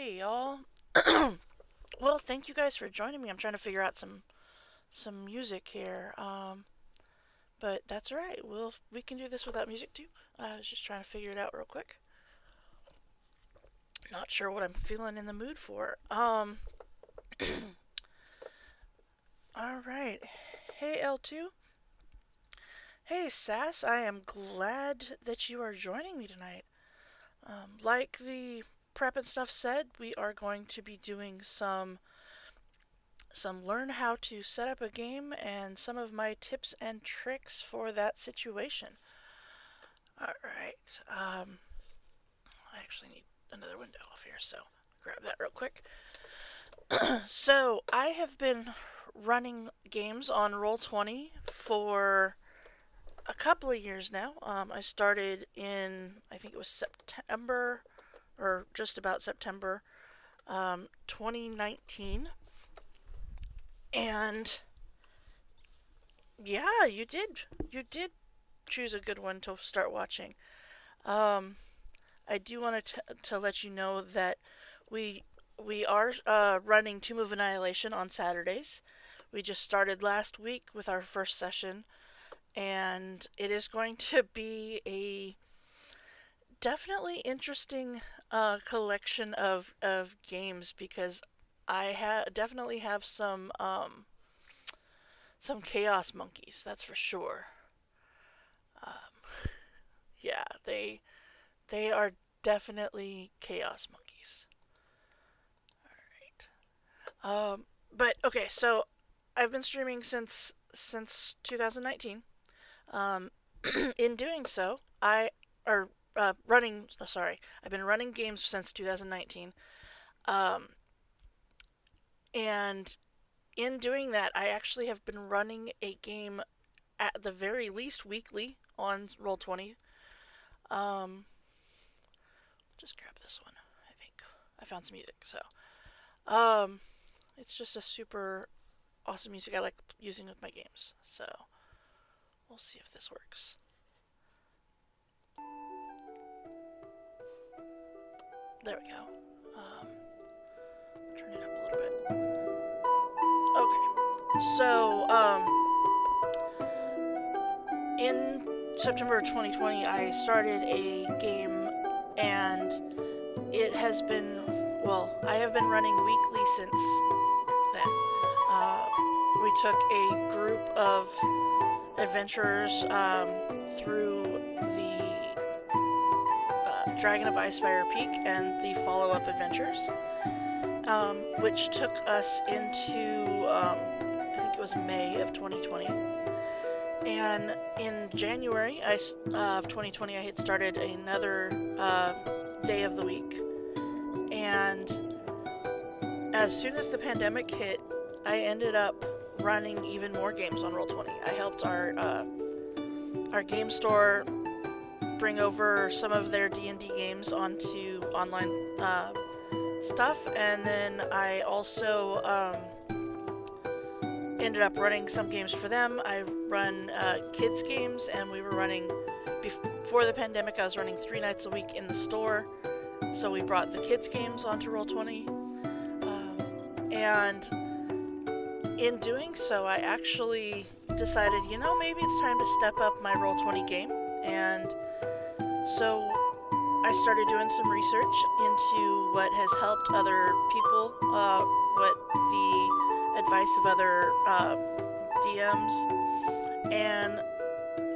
Hey y'all. Well, thank you guys for joining me. I'm trying to figure out some music here. But that's all right. We can do this without music too. I was just trying to figure it out real quick. Not sure what I'm feeling in the mood for. All right. Hey L2. Hey Sass. I am glad that you are joining me tonight. Like the prep and stuff said, we are going to be doing some learn how to set up a game and some of my tips and tricks for that situation. All right. I actually need another window off here, so grab that real quick. So I have been running games on Roll20 for a couple of years now. I started in I think it was September or just about September 2019, and yeah, you did choose a good one to start watching. Um, I do want to let you know that we we are running Tomb of Annihilation on Saturdays. We just started last week with our first session, and it is going to be a definitely interesting collection of games because definitely have some chaos monkeys. That's for sure. Yeah, they are definitely chaos monkeys. But okay, so I've been streaming since 2019. Um, in doing so, I or running. Sorry, I've been running games since 2019. Um, and in doing that, I actually have been running a game at the very least weekly on Roll20. Um, just grab this one. I think I found some music. So, um, it's just a super awesome music I like using with my games. So we'll see if this works. There we go. Um, Turn it up a little bit. Okay. In September 2020, I started a game, and it has been, well, I have been running weekly since then. Uh, we took a group of adventurers through the Dragon of Icespire Peak and the follow up adventures, which took us into, I think it was May of 2020. And in January of 2020, I had started another day of the week. And as soon as the pandemic hit, I ended up running even more games on Roll20. I helped our game store bring over some of their D&D games onto online stuff, and then I also ended up running some games for them. I run kids games, and we were running before the pandemic. I was running 3 nights a week in the store, so we brought the kids games onto Roll20, and in doing so, I actually decided, maybe it's time to step up my Roll20 game, and so I started doing some research into what has helped other people, what the advice of other DMs, and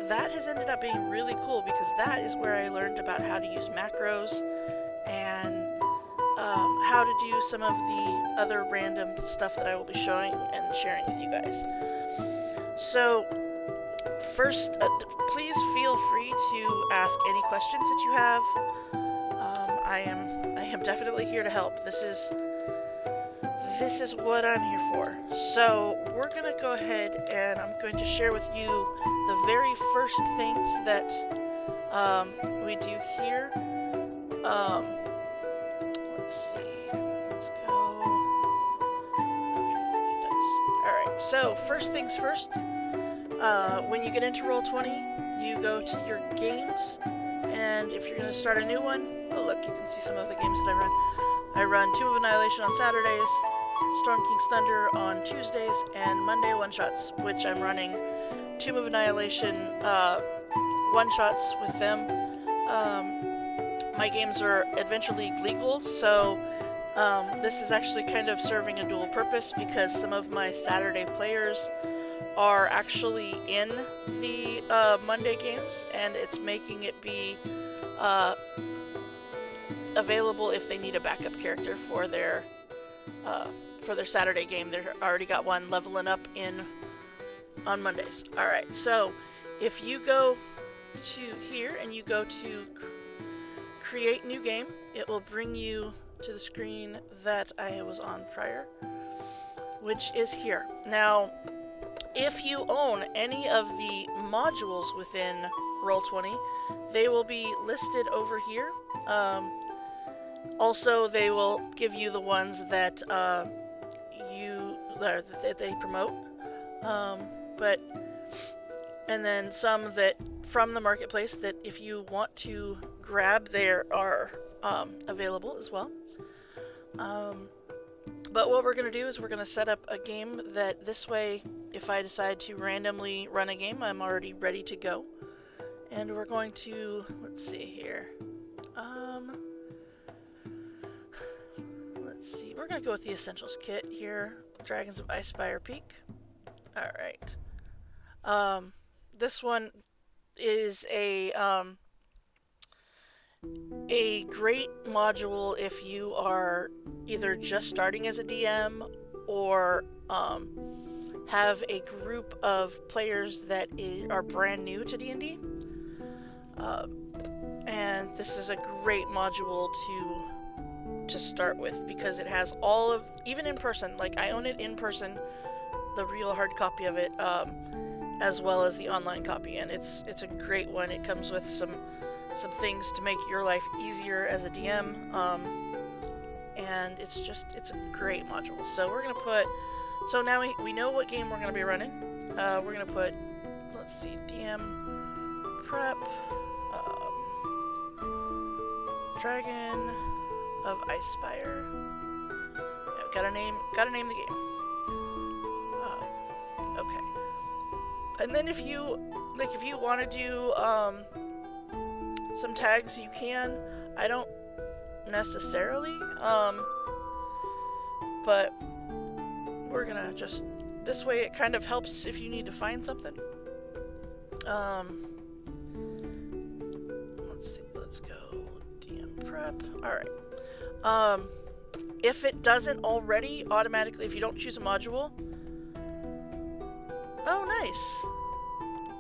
that has ended up being really cool because that is where I learned about how to use macros and how to do some of the other random stuff that I will be showing and sharing with you guys. So, first, please feel free to ask any questions that you have. I am definitely here to help. This is what I'm here for. So we're gonna go ahead and I'm going to share with you the very first things that we do here. Let's see. Let's go. Okay, it does. All right. So first things first. When you get into Roll20, you go to your games, and if you're going to start a new one, oh look, you can see some of the games that I run. I run Tomb of Annihilation on Saturdays, Storm King's Thunder on Tuesdays, and Monday one-shots, which I'm running Tomb of Annihilation one-shots with them. My games are Adventure League legal, so this is actually kind of serving a dual purpose because some of my Saturday players are actually in the Monday games, and it's making it be available if they need a backup character for their Saturday game. They've already got one leveling up on Mondays. All right, so if you go to here and you go to create new game, it will bring you to the screen that I was on prior, which is here. Now, if you own any of the modules within Roll20, they will be listed over here. Also, they will give you the ones that that they promote, and then some that from the marketplace that if you want to grab, there are available as well. But what we're going to do is we're going to set up a game that this way, if I decide to randomly run a game, I'm already ready to go. And we're going to, let's see here. Let's see, we're going to go with the Essentials kit here. Dragons of Icespire Peak. Alright. This one is a great module if you are either just starting as a DM or have a group of players that are brand new to D&D. And this is a great module to start with because it has all of, even in person, like I own it in person, the real hard copy of it, as well as the online copy, and it's a great one. It comes with some things to make your life easier as a DM, and it's a great module. So we're gonna put, so now we know what game we're gonna be running. We're gonna put, let's see, DM prep, Dragon of Icespire. Yeah, gotta name the game. Okay. And then if you want to do some tags, you can. I don't necessarily, but we're gonna just, this way it kind of helps if you need to find something. Let's see, let's go DM prep. Alright. If it doesn't already automatically, if you don't choose a module. Oh, nice.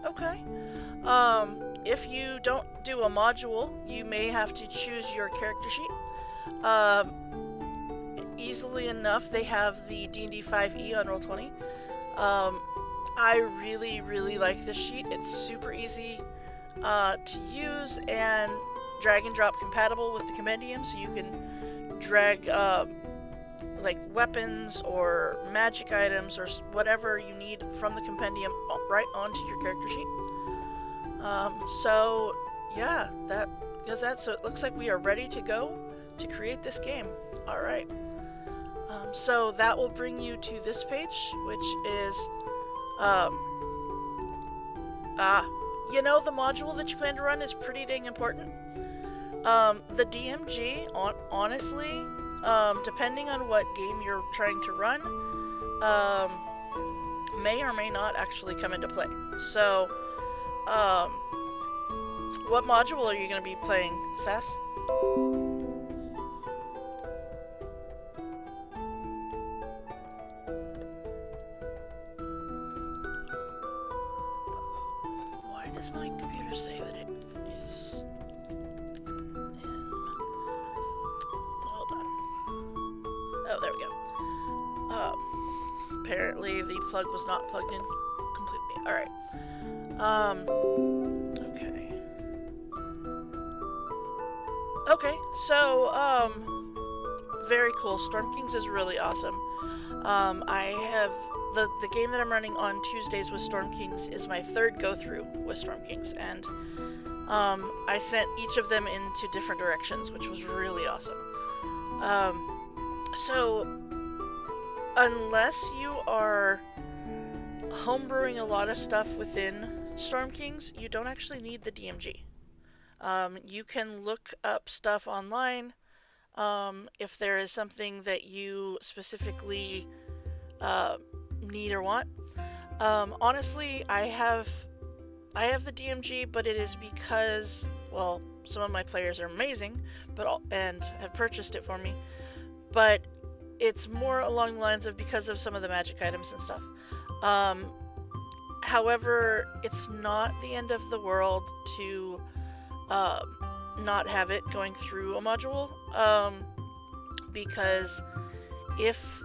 Okay. If you don't do a module, you may have to choose your character sheet. Easily enough, they have the D&D 5e on Roll20. I really, really like this sheet. It's super easy to use and drag and drop compatible with the compendium, so you can drag like weapons or magic items or whatever you need from the compendium right onto your character sheet. So yeah, that does that. So it looks like we are ready to go to create this game. All right. So that will bring you to this page, which is you know, the module that you plan to run is pretty dang important. The DMG, honestly, depending on what game you're trying to run, may or may not actually come into play. So, what module are you going to be playing, Sass? Why does my computer say that it is in... Hold on. Oh, there we go. Apparently the plug was not plugged in completely. Alright. Okay. Okay, so, very cool. Storm Kings is really awesome. I have... The game that I'm running on Tuesdays with Storm Kings is my third go-through with Storm Kings, and I sent each of them into different directions, which was really awesome. So, unless you are homebrewing a lot of stuff within Storm Kings, you don't actually need the DMG. You can look up stuff online if there is something that you specifically need or want. Honestly, I have the DMG, but it is because, well, some of my players are amazing, and have purchased it for me. But it's more along the lines of because of some of the magic items and stuff. Um, However, it's not the end of the world to not have it going through a module, because if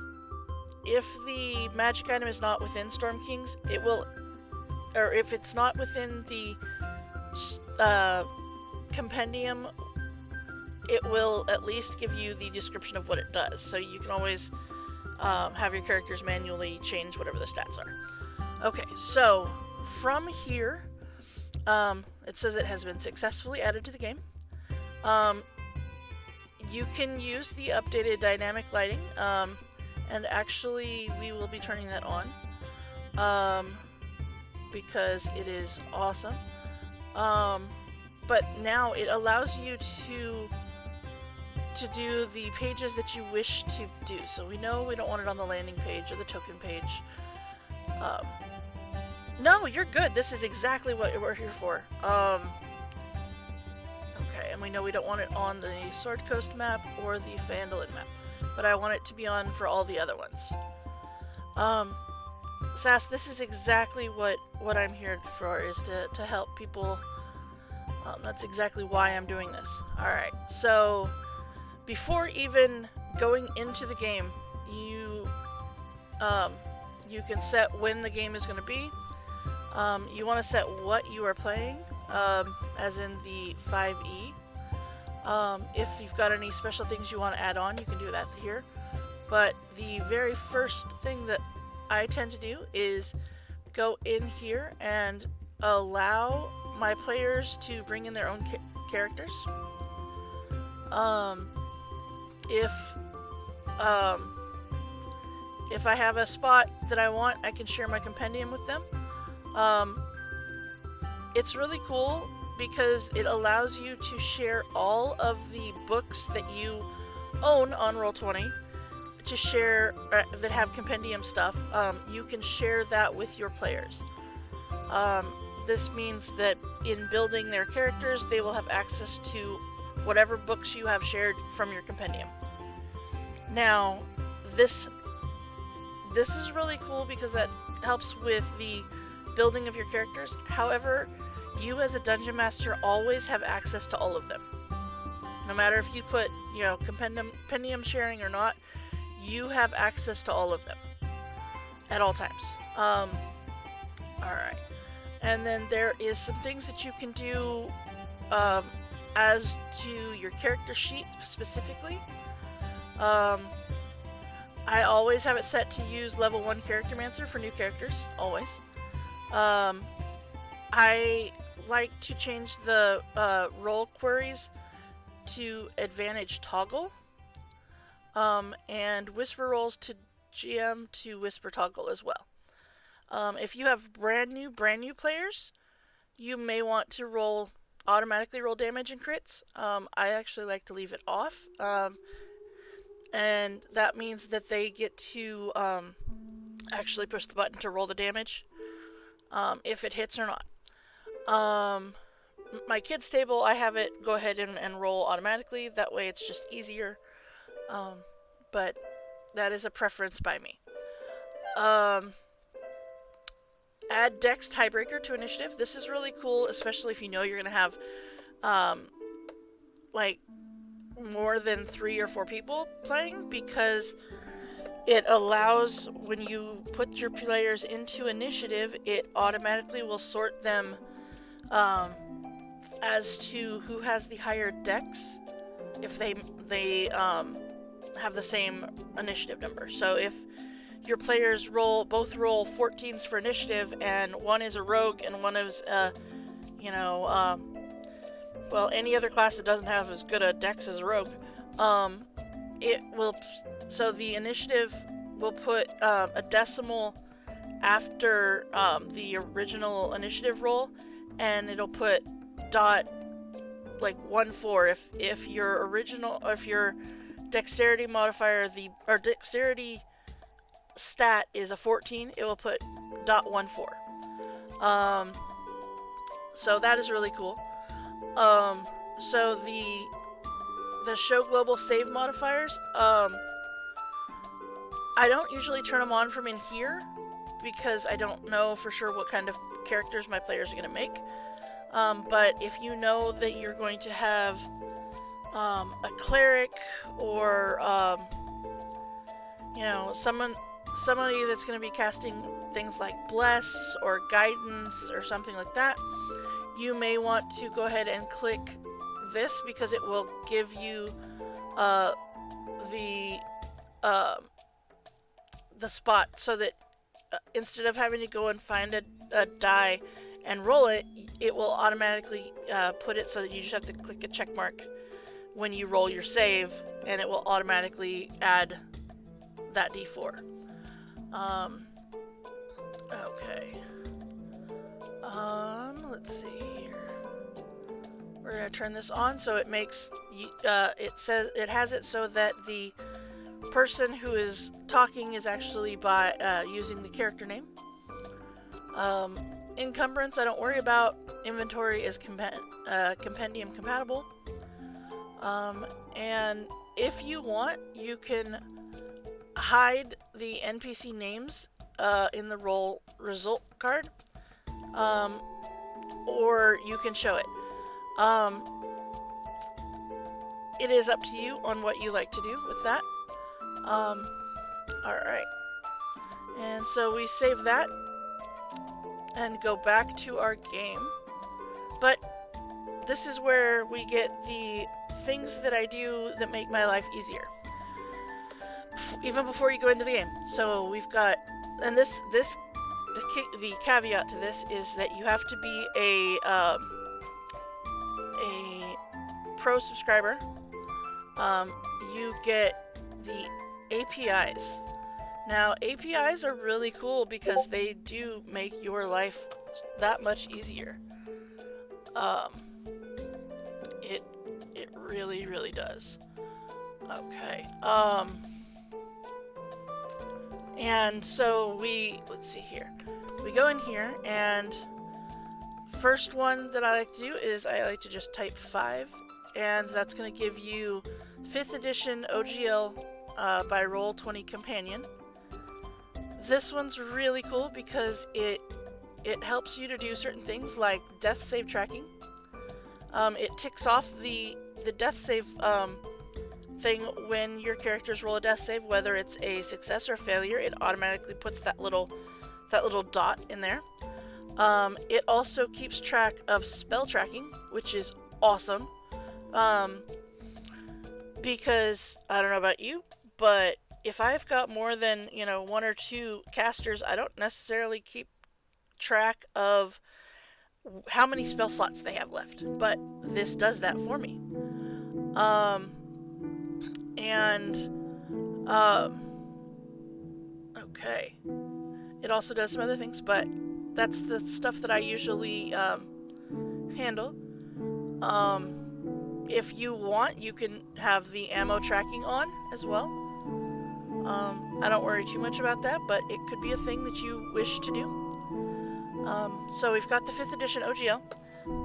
the magic item is not within Storm Kings, it will, or if it's not within the compendium, it will at least give you the description of what it does. So you can always have your characters manually change whatever the stats are. Okay, so from here, it says it has been successfully added to the game. You can use the updated dynamic lighting, and actually we will be turning that on, because it is awesome. But now it allows you to do the pages that you wish to do. So we know we don't want it on the landing page or the token page. No, you're good. This is exactly what we're here for. Okay, and we know we don't want it on the Sword Coast map or the Phandalin map, but I want it to be on for all the other ones. Sass, this is exactly what I'm here for, is to help people. That's exactly why I'm doing this. Alright, so before even going into the game, you can set when the game is going to be. You want to set what you are playing, as in the 5e. If you've got any special things you want to add on, you can do that here. But the very first thing that I tend to do is go in here and allow my players to bring in their own characters. If I have a spot that I want, I can share my compendium with them. It's really cool because it allows you to share all of the books that you own on Roll20 to share, that have compendium stuff. You can share that with your players. This means that in building their characters, they will have access to whatever books you have shared from your compendium. Now, this is really cool because that helps with the building of your characters. However, you as a dungeon master always have access to all of them. No matter if you put, compendium sharing or not, you have access to all of them at all times. Alright. And then there is some things that you can do as to your character sheet specifically. I always have it set to use level 1 Charactermancer for new characters, always. I like to change the role queries to advantage toggle, and whisper rolls to GM to whisper toggle as well. If you have brand new players, you may want to automatically roll damage and crits. I actually like to leave it off, and that means that they get to actually push the button to roll the damage, if it hits or not. My kids table, I have it go ahead and roll automatically. That way it's just easier. But that is a preference by me. Add Dex Tiebreaker to initiative. This is really cool, especially if you know you're going to have more than 3 or 4 people playing, because it allows, when you put your players into initiative, it automatically will sort them as to who has the higher dex if they have the same initiative number. So if your players both roll 14s for initiative, and one is a rogue and one is any other class that doesn't have as good a dex as a rogue, it will. So the initiative will put a decimal after the original initiative roll, and it'll put dot like 1-4 if your dexterity modifier or dexterity stat is a 14, it will put dot 1-4. So that is really cool. So the show global save modifiers, I don't usually turn them on from in here because I don't know for sure what kind of characters my players are going to make. But if you know that you're going to have a cleric or somebody that's going to be casting things like bless or guidance or something like that, you may want to go ahead and click this because it will give you the spot so that instead of having to go and find a die and roll it, it will automatically put it so that you just have to click a check mark when you roll your save, and it will automatically add that d4. Okay. Let's see here. We're gonna turn this on so it makes it has it so that the person who is talking is actually by using the character name. Encumbrance I don't worry about. Inventory is compendium compatible. And if you want, you can hide the NPC names in the roll result card, or you can show it. It is up to you on what you like to do with that. Alright. And so we save that and go back to our game. But this is where we get the things that I do that make my life easier. Even before you go into the game. So we've got, and the caveat to this is that you have to be a pro subscriber. You get the APIs. Now, APIs are really cool because they do make your life that much easier. It really, really does. Okay. And so let's see here. We go in here, and first one that I like to do is I like to just type 5, and that's going to give you 5th edition OGL by Roll20 Companion. This one's really cool because it helps you to do certain things like death save tracking. It ticks off the death save thing when your characters roll a death save, whether it's a success or failure. It automatically puts that little dot in there. It also keeps track of spell tracking, which is awesome. Because I don't know about you, but if I've got more than 1 or 2 casters, I don't necessarily keep track of how many spell slots they have left, but this does that for me. Okay. It also does some other things, but that's the stuff that I usually handle. If you want, you can have the ammo tracking on as well. I don't worry too much about that, but it could be a thing that you wish to do. So we've got the 5th edition OGL.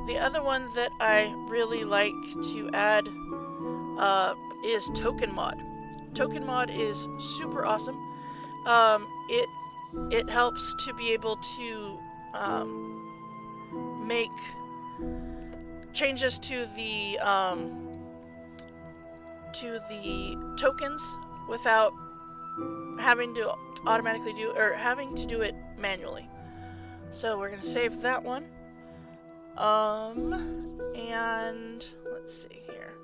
The other one that I really like to add is Token Mod. Token Mod is super awesome. It helps to be able to make changes to the tokens without having to automatically do or having to do it manually. So we're gonna save that one. And let's see here.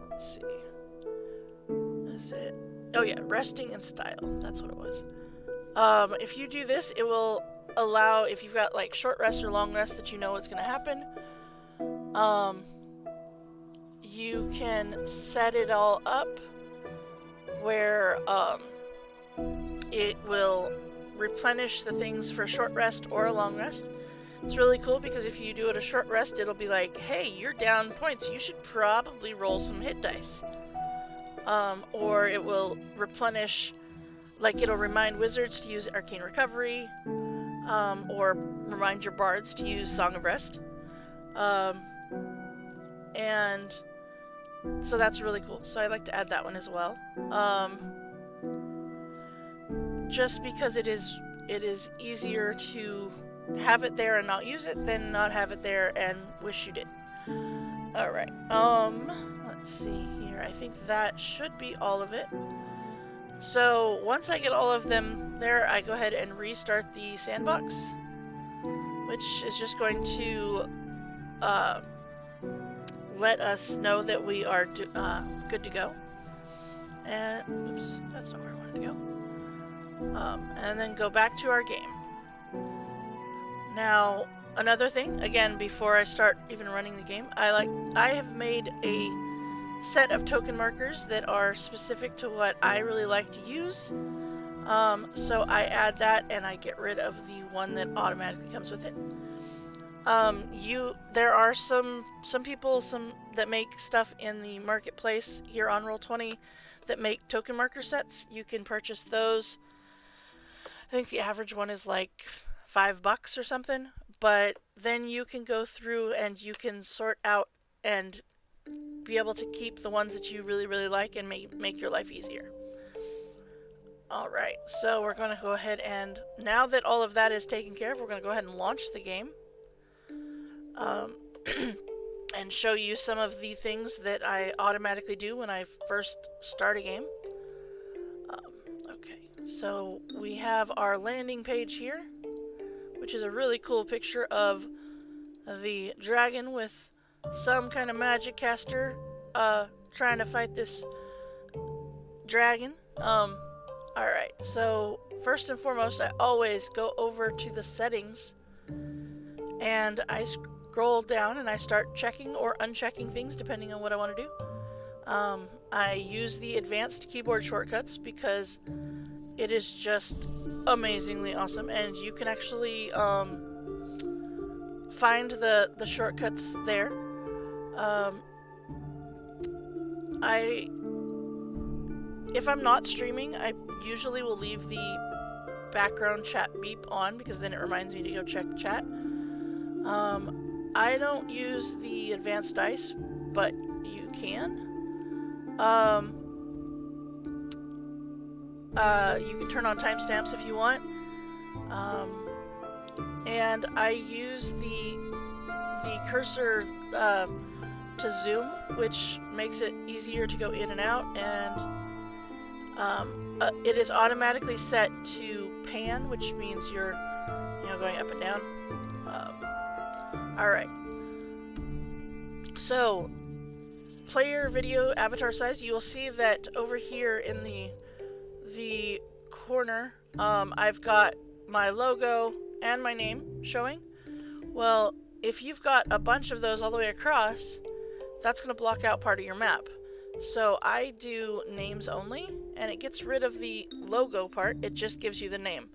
Let's see. Is it? Oh yeah, resting in style. That's what it was. If you do this, it will allow, if you've got like short rest or long rest that you know what's gonna happen, you can set it all up where it will replenish the things for a short rest or a long rest. It's really cool because if you do it a short rest, it'll be like, hey, you're down points, you should probably roll some hit dice. Or it will replenish, like it'll remind wizards to use Arcane Recovery, or remind your bards to use Song of Rest. And so that's really cool. So I like to add that one as well. Just because it is easier to have it there and not use it than not have it there and wish you did. Alright, let's see here. I think that should be all of it. So once I get all of them there, I go ahead and restart the sandbox, which is just going to let us know that we are good to go. And oops, that's not where I wanted to go. And then go back to our game. Now, another thing, again, before I start even running the game, I have made a set of token markers that are specific to what I really like to use. So I add that and I get rid of the one that automatically comes with it. There are some people that make stuff in the marketplace here on Roll20 that make token marker sets. You can purchase those. I think the average one is like $5 or something, but then you can go through and you can sort out and be able to keep the ones that you really, really like and make your life easier. Alright, so we're going to go ahead and, now that all of that is taken care of, we're going to go ahead and launch the game. And show you some of the things that I automatically do when I first start a game. Okay, so we have our landing page here, which is a really cool picture of the dragon with some kind of magic caster trying to fight this dragon. Alright, so first and foremost, I always go over to the settings and I scroll down and I start checking or unchecking things depending on what I want to do. I use the advanced keyboard shortcuts because it is just amazingly awesome, and you can actually find the shortcuts there. If I'm not streaming, I usually will leave the background chat beep on because then it reminds me to go check chat. I don't use the advanced dice, but you can. You can turn on timestamps if you want. And I use the cursor to zoom, which makes it easier to go in and out, and it is automatically set to pan, which means you're going up and down. Alright. So, player video avatar size, you will see that over here in the corner, I've got my logo and my name showing. Well, if you've got a bunch of those all the way across, that's going to block out part of your map. So I do names only, and it gets rid of the logo part. It just gives you the name,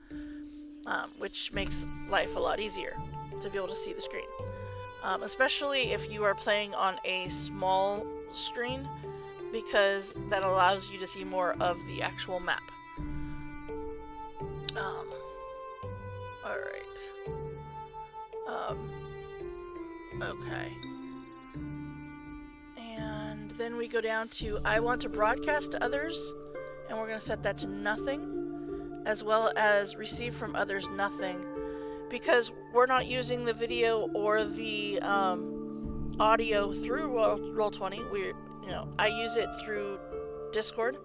which makes life a lot easier to be able to see the screen. Especially if you are playing on a small screen, because that allows you to see more of the actual map. Alright. Okay. And then we go down to I want to broadcast to others, and we're going to set that to nothing, as well as receive from others nothing, because we're not using the video or the audio through Roll20. I use it through Discord.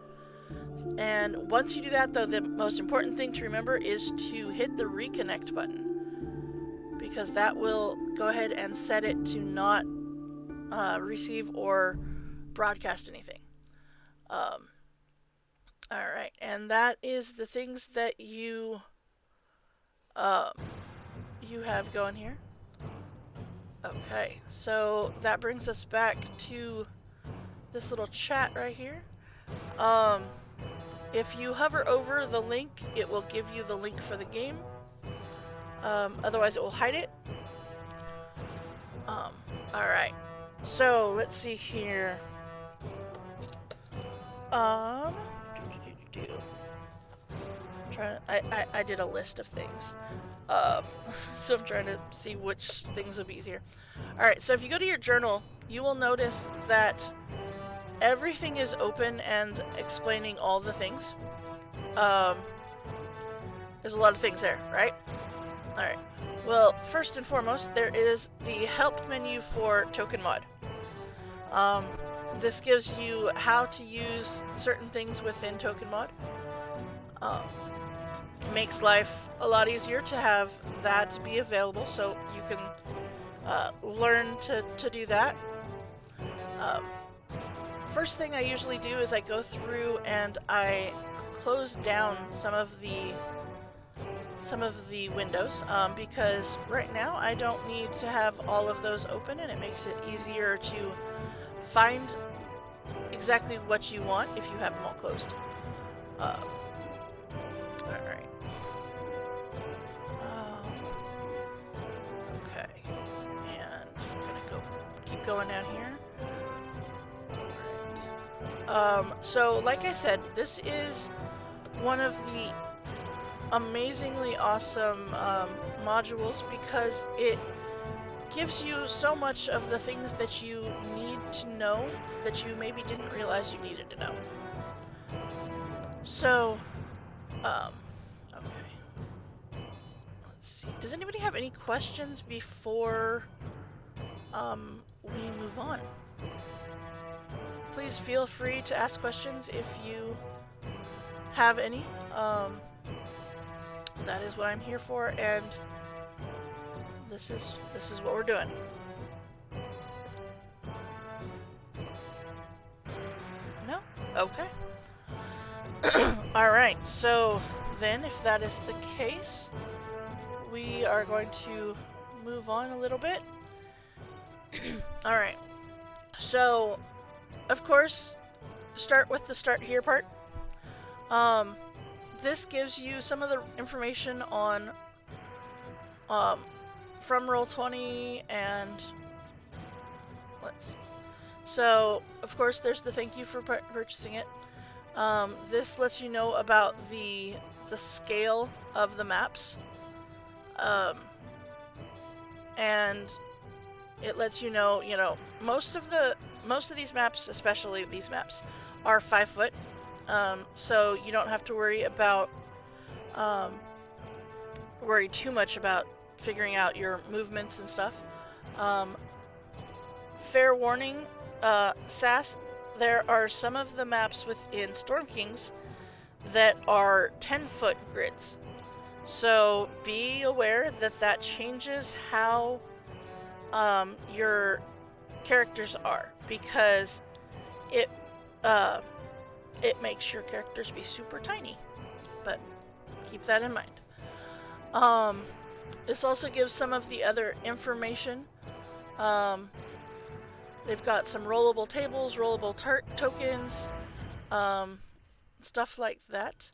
And once you do that, though, the most important thing to remember is to hit the reconnect button, because that will go ahead and set it to not receive or broadcast anything. Alright, and that is the things that you have going here. Okay, so that brings us back to this little chat right here. Um, if you hover over the link, it will give you the link for the game. Otherwise, it will hide it. Alright. So, let's see here. I'm trying to, I did a list of things. So I'm trying to see which things would be easier. Alright, so if you go to your journal, you will notice that everything is open and explaining all the things. There's a lot of things there, right? Alright. Well, first and foremost, there is the help menu for Token Mod. This gives you how to use certain things within Token Mod. It makes life a lot easier to have that be available, so you can learn to do that. First thing I usually do is I go through and I close down some of the windows, because right now I don't need to have all of those open, and it makes it easier to find exactly what you want if you have them all closed. Alright. Okay. And I'm gonna keep going down here. Alright. So, like I said, this is one of the amazingly awesome modules because it gives you so much of the things that you need to know that you maybe didn't realize you needed to know. So, okay. Let's see. Does anybody have any questions before we move on? Please feel free to ask questions if you have any. That is what I'm here for, and this is what we're doing. No? Okay. Alright, so then if that is the case, we are going to move on a little bit. Alright. So, of course, start with the start here part. This gives you some of the information on from Roll20, and let's see. So, of course, there's the thank you for purchasing it. This lets you know about the scale of the maps, and it lets you know, most of these maps, especially these maps, are 5 foot. So you don't have to worry too much about figuring out your movements and stuff. Fair warning, SAS, there are some of the maps within Storm Kings that are 10-foot grids. So be aware that changes how your characters are, because it makes your characters be super tiny, but keep that in mind. This also gives some of the other information. They've got some rollable tables, rollable tokens, stuff like that.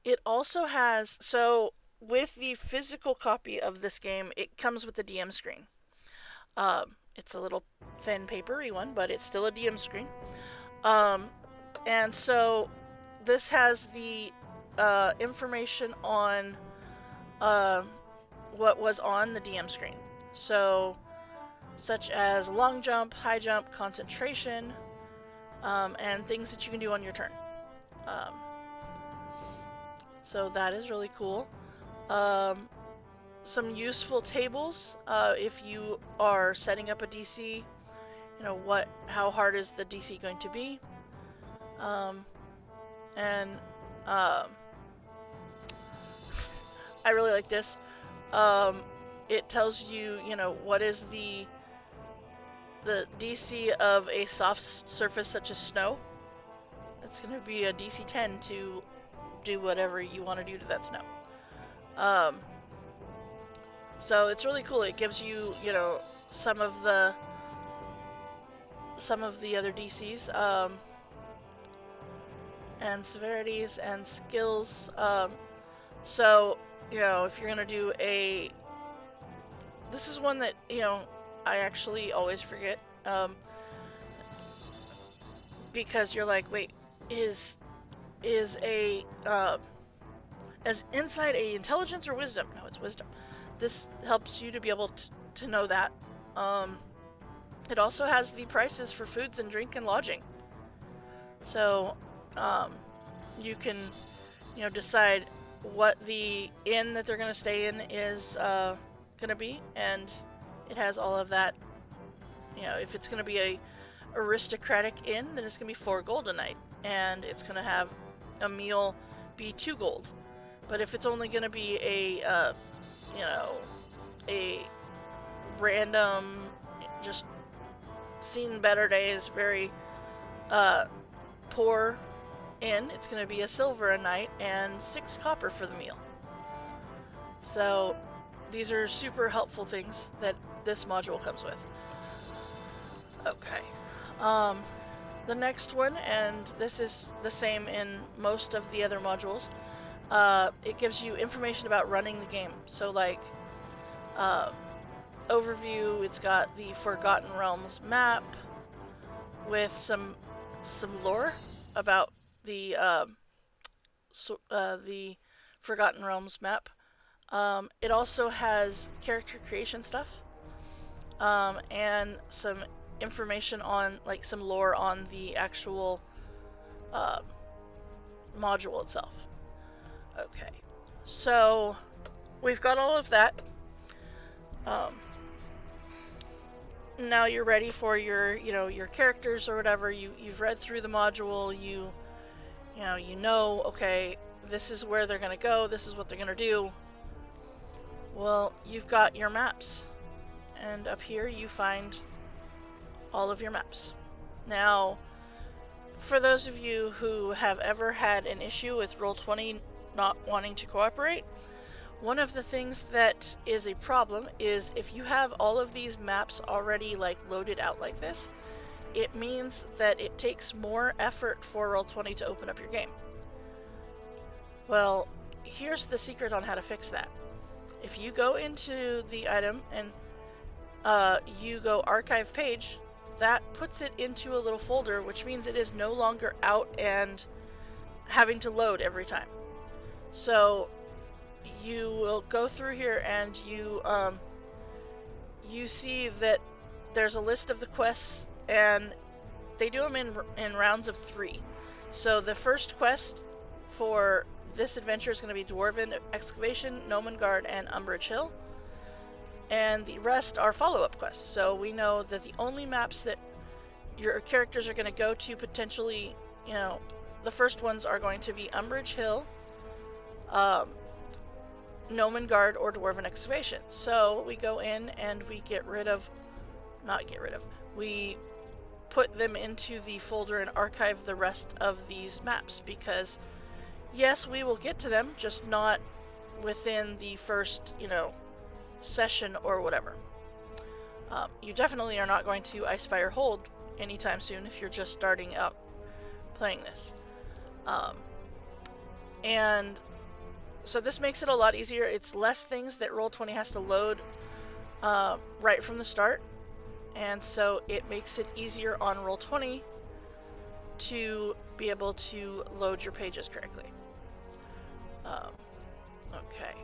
It also has, so with the physical copy of this game, it comes with the DM screen. It's a little thin papery one, but it's still a DM screen. And so this has the information on what was on the DM screen. So, such as long jump, high jump, concentration, and things that you can do on your turn. So that is really cool. Some useful tables if you are setting up a DC. How hard is the DC going to be? I really like this. It tells you, what is the DC of a soft surface such as snow. It's going to be a DC 10 to do whatever you want to do to that snow. So it's really cool. It gives you, some of the some of the other DCs, and severities and skills. So, if you're gonna do this is one that, I actually always forget, because you're like, wait, is as inside a intelligence or wisdom? No, it's wisdom. This helps you to be able to know that. It also has the prices for foods and drink and lodging. So, you can, decide what the inn that they're going to stay in is going to be, and it has all of that. If it's going to be a aristocratic inn, then it's going to be 4 gold a night, and it's going to have a meal be 2 gold. But if it's only going to be a random, just seen better days, very poor inn, it's going to be a silver a night and 6 copper for the meal. So these are super helpful things that this module comes with. Okay. The next one, and this is the same in most of the other modules, it gives you information about running the game. So like overview, it's got the Forgotten Realms map with some lore about the Forgotten Realms map. It also has character creation stuff, and some information on, like, some lore on the actual module itself. Okay, so we've got all of that. Now you're ready for your characters or whatever. You've read through the module. You know, okay, this is where they're gonna go. This is what they're gonna do. Well, you've got your maps, and up here you find all of your maps. Now, for those of you who have ever had an issue with Roll20 not wanting to cooperate, one of the things that is a problem is if you have all of these maps already loaded out like this, it means that it takes more effort for Roll20 to open up your game. Well, here's the secret on how to fix that. If you go into the item and you go archive page, that puts it into a little folder, which means it is no longer out and having to load every time. So you will go through here and you see that there's a list of the quests, and they do them in rounds of 3. So the first quest for this adventure is going to be Dwarven Excavation, Nomengard, and Umbrage Hill. And the rest are follow-up quests. So we know that the only maps that your characters are going to go to potentially, the first ones are going to be Umbrage Hill, Nomengard, or Dwarven Excavation. So we go in and we we put them into the folder and archive the rest of these maps, because yes, we will get to them, just not within the first, session or whatever. You definitely are not going to Ice Spire Hold anytime soon if you're just starting out playing this. And so this makes it a lot easier. It's less things that Roll20 has to load right from the start, and so it makes it easier on Roll20 to be able to load your pages correctly. Okay.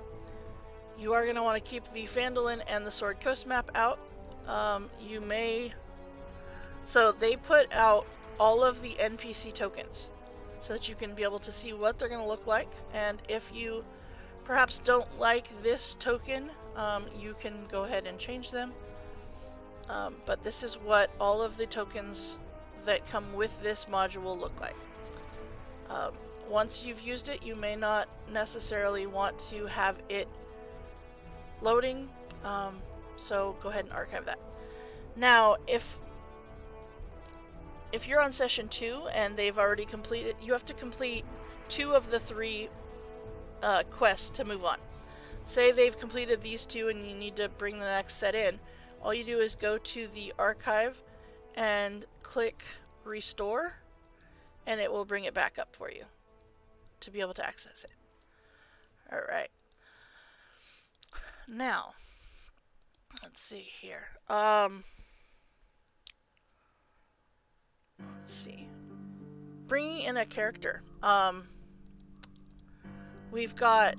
You are going to want to keep the Phandalin and the Sword Coast map out. So they put out all of the NPC tokens so that you can be able to see what they're going to look like, and if you perhaps don't like this token, you can go ahead and change them. But this is what all of the tokens that come with this module look like. Once you've used it, you may not necessarily want to have it loading, so go ahead and archive that. Now, if you're on session 2 and they've already completed, you have to complete 2 of the 3 quests to move on. Say they've completed these 2 and you need to bring the next set in. All you do is go to the archive and click restore, and it will bring it back up for you to be able to access it. Alright. Now, let's see here. Let's see. Bringing in a character. We've got...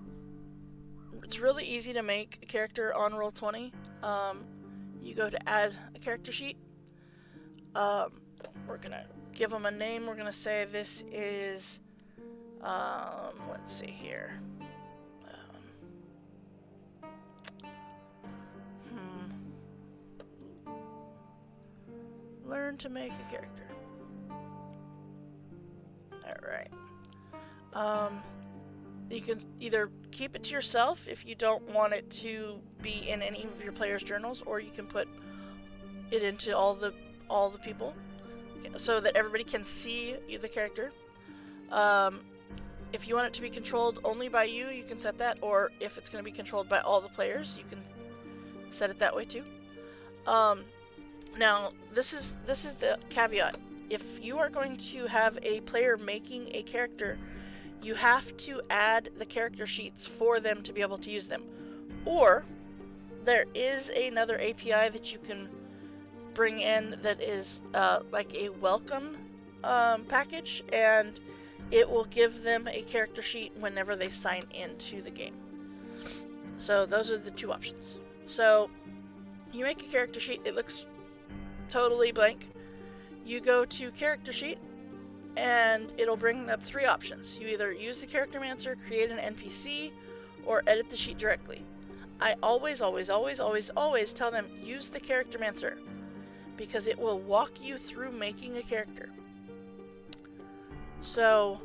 It's really easy to make a character on Roll20. You go to add a character sheet. We're gonna give them a name. We're gonna say this is... let's see here. Learn to make a character. Alright. You can either keep it to yourself if you don't want it to be in any of your players' journals, or you can put it into all the people, so that everybody can see the character. If you want it to be controlled only by you, you can set that, or if it's going to be controlled by all the players, you can set it that way too. Now, this is the caveat. If you are going to have a player making a character, you have to add the character sheets for them to be able to use them. Or, there is another API that you can bring in that is like a welcome package, and it will give them a character sheet whenever they sign into the game. So those are the two options. So you make a character sheet, it looks totally blank. You go to character sheet, and it'll bring up three options. You either use the Charactermancer, create an NPC, or edit the sheet directly. I always tell them, use the Charactermancer, because it will walk you through making a character. So,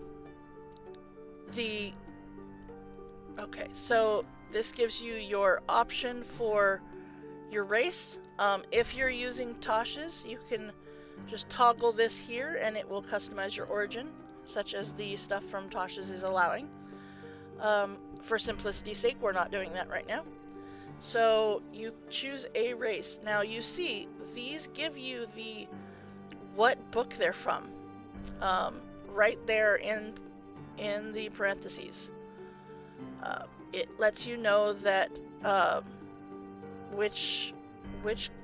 so this gives you your option for your race. If you're using Tosh's, you can just toggle this here and it will customize your origin, such as the stuff from Tosh's is allowing. For simplicity's sake, we're not doing that right now. So you choose a race. Now you see, these give you the what book they're from, right there in the parentheses. It lets you know that which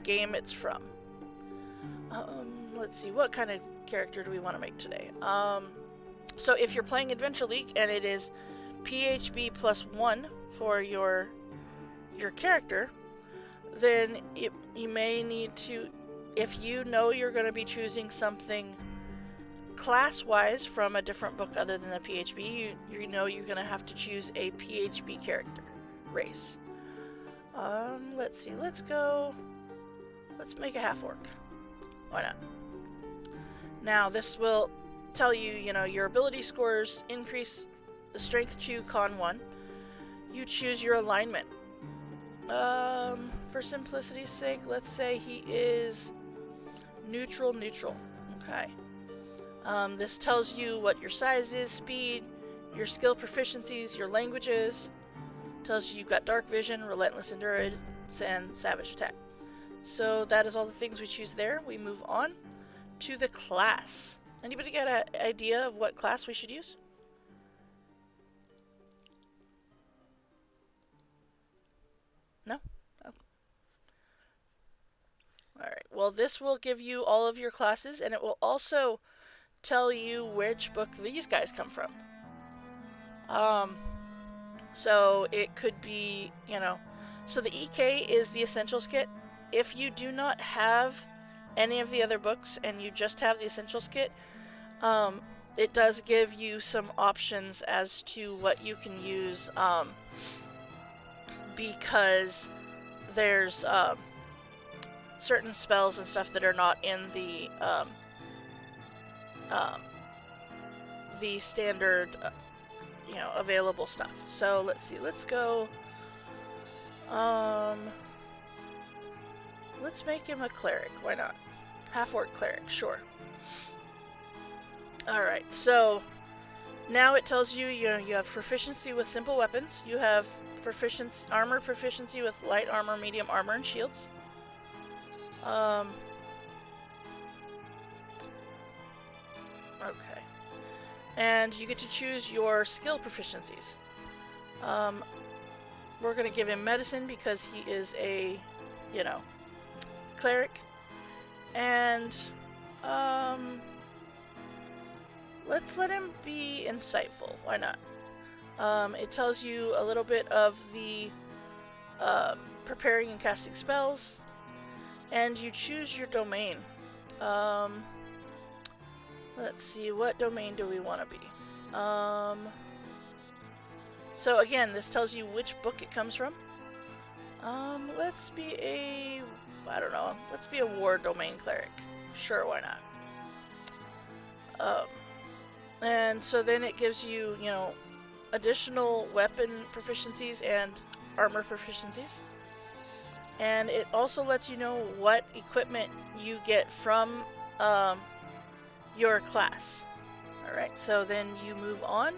game it's from. Let's see, what kind of character do we want to make today? So if you're playing Adventure League and it is PHB +1 for your character, then you may need to, if you know you're going to be choosing something class-wise from a different book other than the PHB, you know you're going to have to choose a PHB character race. Let's see, let's make a half-orc. Why not? Now this will tell you, your ability scores increase the strength 2, con 1. You choose your alignment. For simplicity's sake, let's say he is neutral. Okay. This tells you what your size is, speed, your skill proficiencies, your languages. Tells you you've got dark vision, relentless endurance, and savage attack. So that is all the things we choose there. We move on to the class. Anybody got an idea of what class we should use? No? Oh. Alright, well this will give you all of your classes, and it will also tell you which book these guys come from. So it could be, so the EK is the Essentials Kit. If you do not have any of the other books and you just have the Essentials Kit, it does give you some options as to what you can use, because there's certain spells and stuff that are not in the standard, available stuff. So let's see, let's go, let's make him a cleric, why not? Half-orc cleric, sure. Alright, so now it tells you, you have proficiency with simple weapons, you have armor proficiency with light armor, medium armor, and shields. Okay. And you get to choose your skill proficiencies. We're going to give him medicine because he is a, cleric. And, let's let him be insightful. Why not? It tells you a little bit of the preparing and casting spells, and you choose your domain. Let's see, what domain do we want to be? So again, this tells you which book it comes from. Let's be a, I don't know, let's be a war domain cleric. Sure, why not? And so then it gives you, additional weapon proficiencies and armor proficiencies. And it also lets you know what equipment you get from your class. Alright, so then you move on.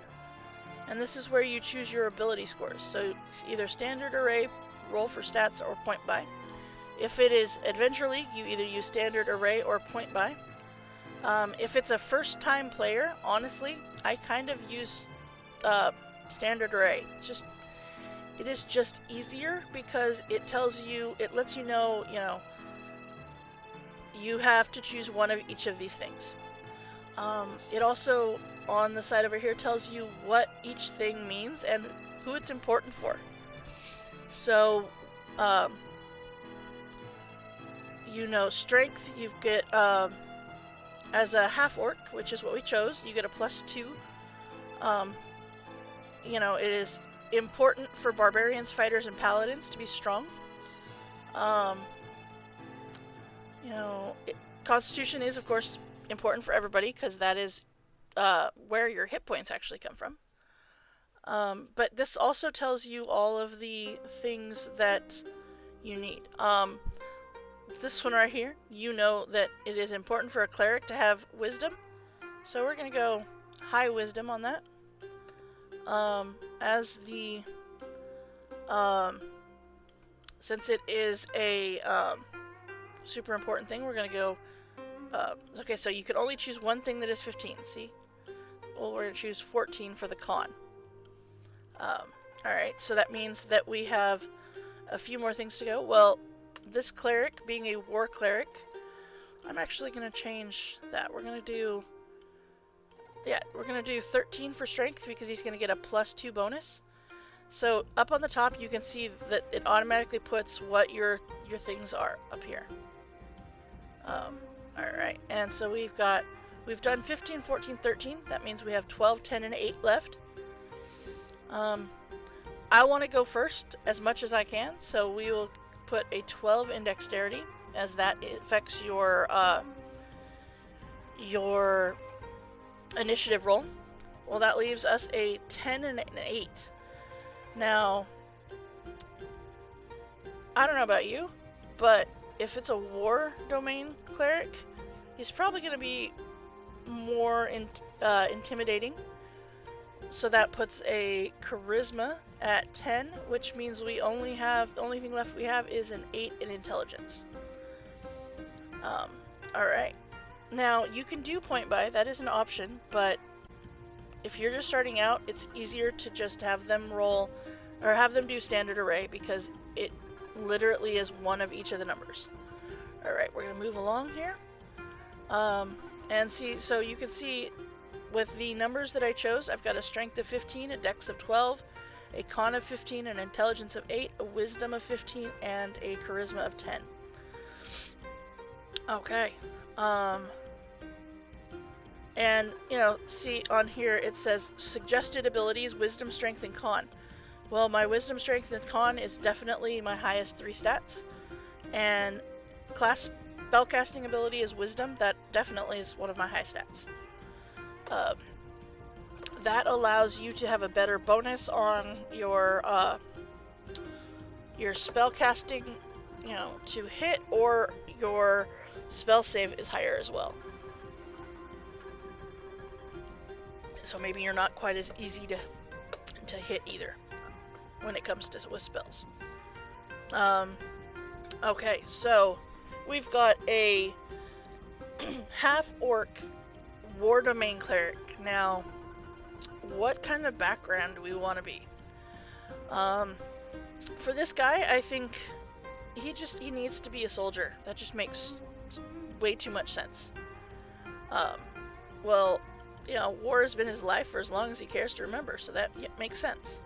And this is where you choose your ability scores. So it's either standard array, roll for stats, or point by. If it is Adventure League, you either use standard array or point by. If it's a first time player, honestly, I kind of use standard array. It is just easier because it tells you, it lets you know, you have to choose one of each of these things. It also, on the side over here, tells you what each thing means and who it's important for. So, strength, you get, as a half-orc, which is what we chose, you get a +2. It is important for barbarians, fighters, and paladins to be strong. Constitution is, of course, important for everybody because that is where your hit points actually come from. But this also tells you all of the things that you need. This one right here, you know that it is important for a cleric to have wisdom. So we're going to go high wisdom on that. As the, since it is a super important thing, we're going to go, okay, so you can only choose one thing that is 15, see? Well, we're going to choose 14 for the con. Alright, so that means that we have a few more things to go. Well, this cleric, being a war cleric, I'm actually going to change that. We're going to do 13 for strength because he's going to get a +2 bonus. So up on the top, you can see that it automatically puts what your things are up here. Alright, and so we've done 15, 14, 13. That means we have 12, 10, and 8 left. I want to go first as much as I can, so we will put a 12 in dexterity, as that affects your initiative roll. Well, that leaves us a 10 and an 8. Now, I don't know about you, but if it's a war domain cleric, he's probably going to be more intimidating. So that puts a charisma at 10, which means the only thing left we have is an 8 in intelligence. Alright. Now, you can do point by, that is an option, but if you're just starting out, it's easier to just have them roll, or have them do standard array, because it literally is one of each of the numbers. Alright, we're going to move along here. And see, so you can see with the numbers that I chose, I've got a strength of 15, a dex of 12, a con of 15, an intelligence of 8, a wisdom of 15, and a charisma of 10. Okay. And, see on here it says suggested abilities, wisdom, strength, and con. Well, my wisdom, strength, and con is definitely my highest 3 stats. And class spellcasting ability is wisdom. That definitely is one of my high stats. That allows you to have a better bonus on your spellcasting, to hit, or your spell save is higher as well. So maybe you're not quite as easy to hit either when it comes to with spells. Okay, so we've got a half-orc War Domain Cleric. Now, what kind of background do we want to be? For this guy, I think he needs to be a soldier. That just makes way too much sense. Well, war has been his life for as long as he cares to remember, so that makes sense.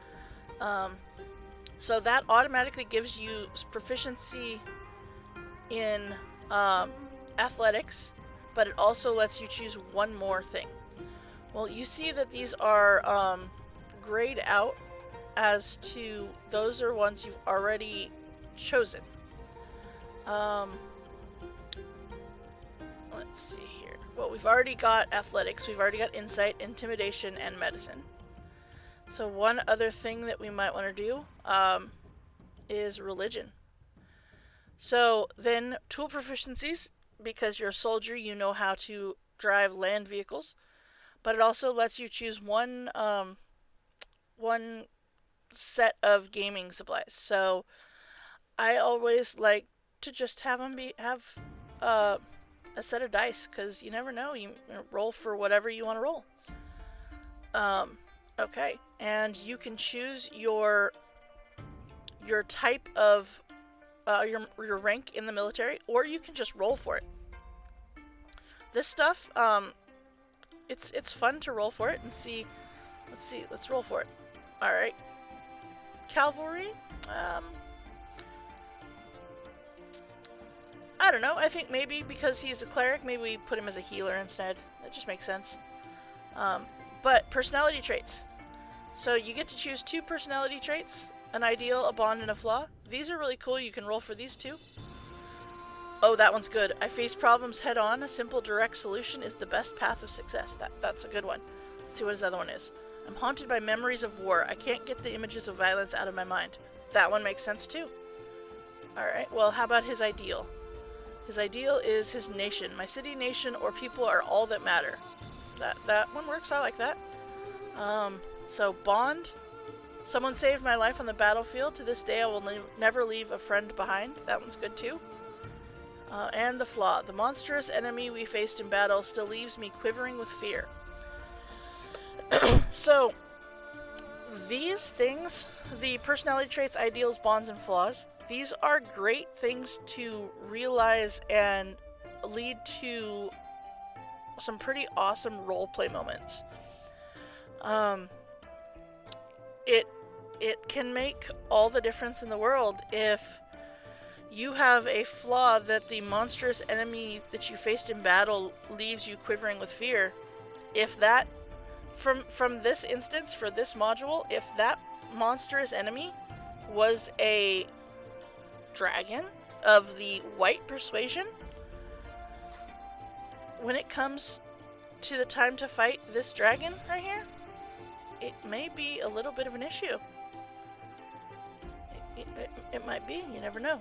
So that automatically gives you proficiency in athletics, but it also lets you choose one more thing. Well, you see that these are grayed out as to those are ones you've already chosen. Let's see here. Well, we've already got athletics, we've already got insight, intimidation, and medicine. So one other thing that we might want to do is religion. So then tool proficiencies, because you're a soldier, you know how to drive land vehicles, but it also lets you choose one set of gaming supplies. So I always like to just have them have a set of dice, because you never know, you roll for whatever you want to roll. Okay, and you can choose your type of your rank in the military, or you can just roll for it. This stuff, it's fun to roll for it and see. Let's roll for it. All right, cavalry. I don't know. I think maybe because he's a cleric, maybe we put him as a healer instead. That just makes sense. But personality traits. So you get to choose 2 personality traits, an ideal, a bond, and a flaw. These are really cool. You can roll for these 2. Oh, that one's good. I face problems head on. A simple, direct solution is the best path of success. That's a good one. Let's see what his other one is. I'm haunted by memories of war. I can't get the images of violence out of my mind. That one makes sense too. Alright, well, how about his ideal? His ideal is his nation. My city, nation, or people are all that matter. That one works. I like that. So bond. Someone saved my life on the battlefield. To this day, I will never leave a friend behind. That one's good too. And the flaw. The monstrous enemy we faced in battle still leaves me quivering with fear. So, these things, the personality traits, ideals, bonds, and flaws, these are great things to realize and lead to some pretty awesome roleplay moments. It can make all the difference in the world if you have a flaw that the monstrous enemy that you faced in battle leaves you quivering with fear. If that, from this instance, for this module, if that monstrous enemy was a dragon of the white persuasion, when it comes to the time to fight this dragon right here, it may be a little bit of an issue. It might be, you never know.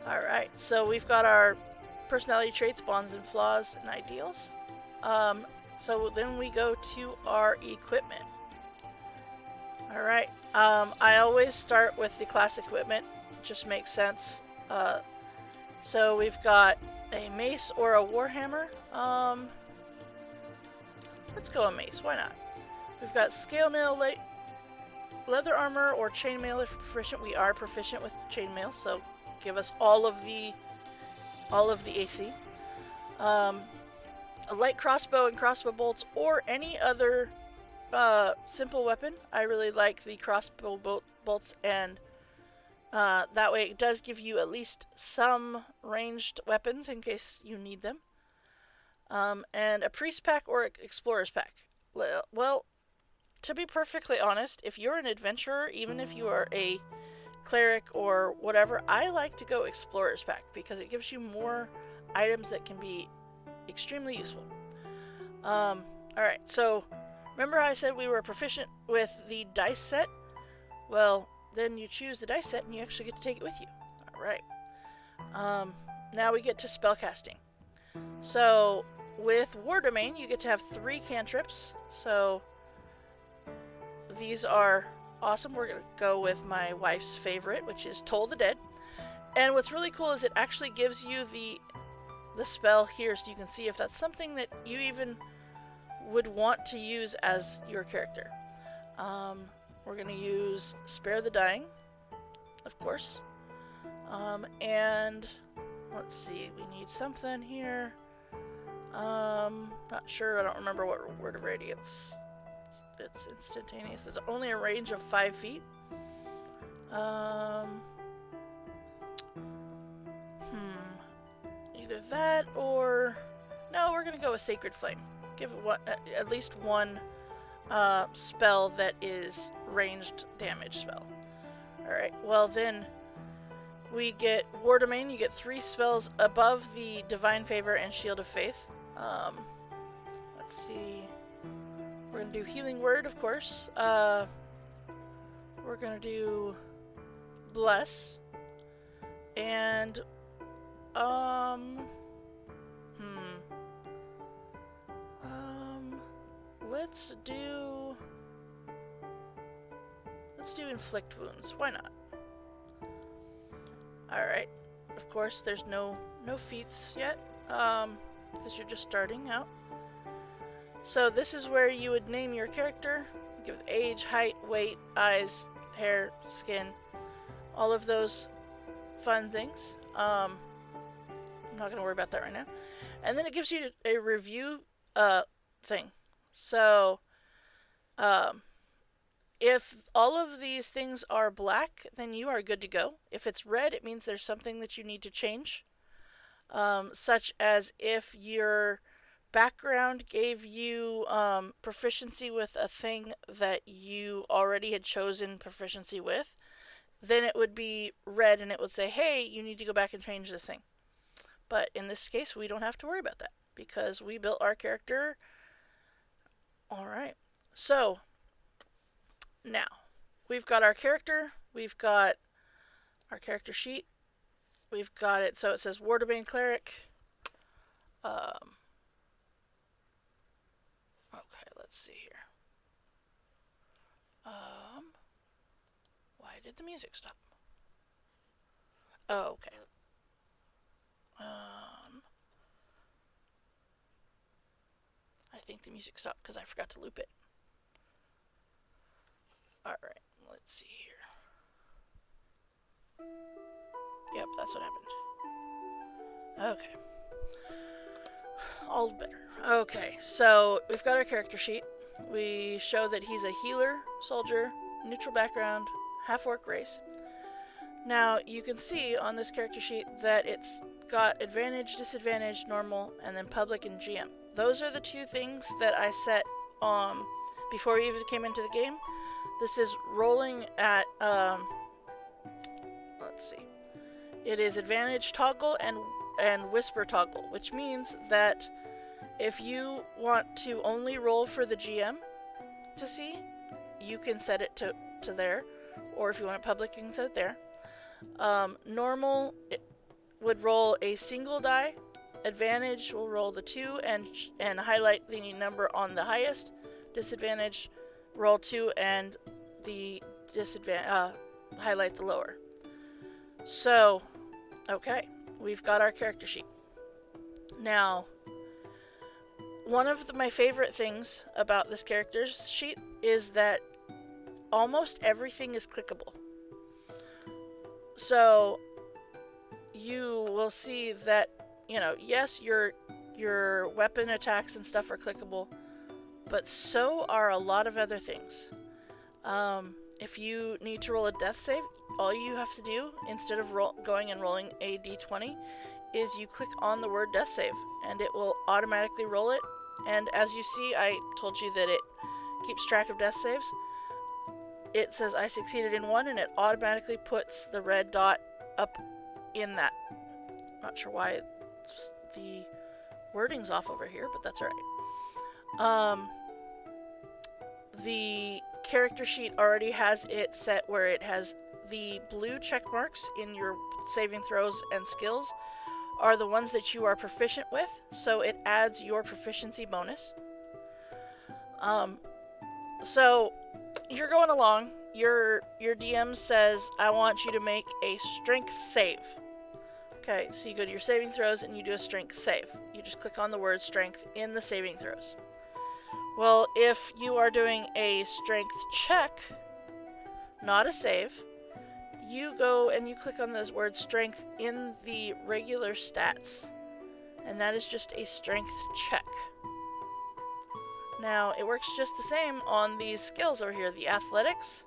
Alright, so we've got our personality traits, bonds and flaws, and ideals. So then we go to our equipment. Alright, I always start with the class equipment. It just makes sense. So we've got a mace or a warhammer. Let's go a mace, why not? We've got scale mail, leather armor, or chainmail if we're proficient. We are proficient with chainmail, so give us all of the AC. A light crossbow and crossbow bolts, or any other simple weapon. I really like the crossbow bolts, and that way it does give you at least some ranged weapons in case you need them. And a priest pack or explorer's pack. Well, to be perfectly honest, if you're an adventurer, even if you are a cleric or whatever, I like to go explorer's pack because it gives you more items that can be extremely useful. Alright, so remember how I said we were proficient with the dice set? Well, then you choose the dice set and you actually get to take it with you. Alright. Now we get to spellcasting. So, with War Domain, you get to have 3 cantrips. So, these are awesome. We're going to go with my wife's favorite, which is Toll the Dead. And what's really cool is it actually gives you the the spell here so you can see if that's something that you even would want to use as your character. We're going to use Spare the Dying, of course. And let's see, we need something here. Not sure, I don't remember what Word of Radiance. It's instantaneous. It's only a range of 5 feet. Either that or... No, we're gonna go with Sacred Flame. Give it at least one spell that is ranged damage spell. Alright, well then we get War Domain. You get 3 spells above the Divine Favor and Shield of Faith. Let's see. We're gonna do Healing Word, of course. We're gonna do Bless. And let's do Inflict Wounds. Why not? Alright. Of course, there's no feats yet, because you're just starting out. So this is where you would name your character. Give age, height, weight, eyes, hair, skin, all of those fun things. I'm not going to worry about that right now. And then it gives you a review thing. So if all of these things are black, then you are good to go. If it's red, it means there's something that you need to change. Such as if your background gave you proficiency with a thing that you already had chosen proficiency with, then it would be red and it would say, hey, you need to go back and change this thing. But in this case, we don't have to worry about that because we built our character. Alright, so now we've got our character, we've got our character sheet, we've got it so it says War Domain Cleric. Okay, let's see here. Why did the music stop? Oh, okay. I think the music stopped because I forgot to loop it. Alright, let's see here. Yep, that's what happened. Okay. All better. Okay, so we've got our character sheet. We show that he's a healer, soldier, neutral background, half-orc race. Now, you can see on this character sheet that it's got advantage, disadvantage, normal, and then public and GM. Those are the 2 things that I set before we even came into the game. This is rolling at, let's see. It is advantage toggle and whisper toggle, which means that if you want to only roll for the GM to see, you can set it to there. Or if you want it public, you can set it there. Normal would roll a single die. Advantage will roll the 2 and highlight the number on the highest. Disadvantage, roll 2 and the highlight the lower. So, okay, we've got our character sheet. Now, one of my favorite things about this character sheet is that almost everything is clickable. So you will see that, yes, your weapon attacks and stuff are clickable, but so are a lot of other things. If you need to roll a death save, all you have to do, instead of going and rolling a d20, is you click on the word death save, and it will automatically roll it. And as you see, I told you that it keeps track of death saves. It says I succeeded in 1, and it automatically puts the red dot up in that. Not sure why the wording's off over here, but that's alright. The character sheet already has it set where it has the blue check marks in your saving throws and skills are the ones that you are proficient with, so it adds your proficiency bonus. So you're going along, your DM says, I want you to make a strength save. Okay, so you go to your saving throws and you do a strength save. You just click on the word strength in the saving throws. Well, if you are doing a strength check, not a save, you go and you click on the word strength in the regular stats, and that is just a strength check. Now, it works just the same on these skills over here, the athletics,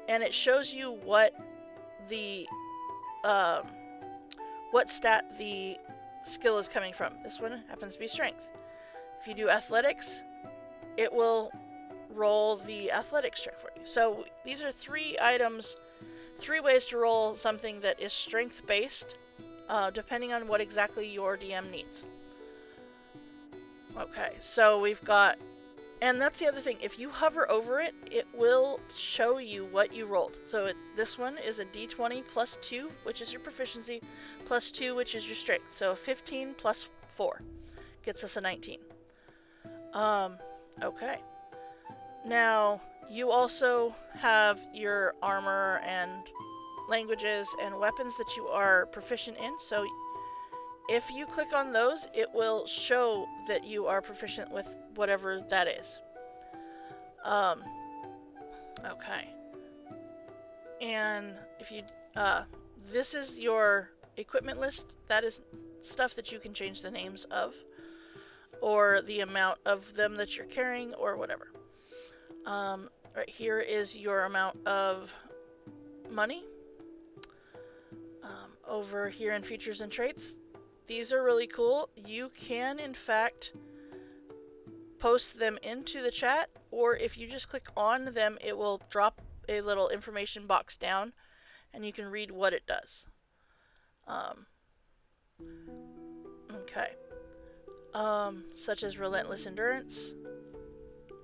and it shows you what stat the skill is coming from. This one happens to be strength. If you do athletics, it will roll the athletics check for you. So these are 3 items, 3 ways to roll something that is strength based, depending on what exactly your DM needs. Okay, so we've got, and that's the other thing, if you hover over it, it will show you what you rolled. So this one is a d20 plus 2, which is your proficiency, plus 2, which is your strength. So 15 plus 4 gets us a 19. Okay. Now, you also have your armor and languages and weapons that you are proficient in. So if you click on those, it will show that you are proficient with whatever that is. Okay. And if you, this is your equipment list. That is stuff that you can change the names of, or the amount of them that you're carrying, or whatever. Right here is your amount of money. Over here in features and traits, these are really cool. You can, in fact, post them into the chat, or if you just click on them, it will drop a little information box down, and you can read what it does. Okay. Such as relentless endurance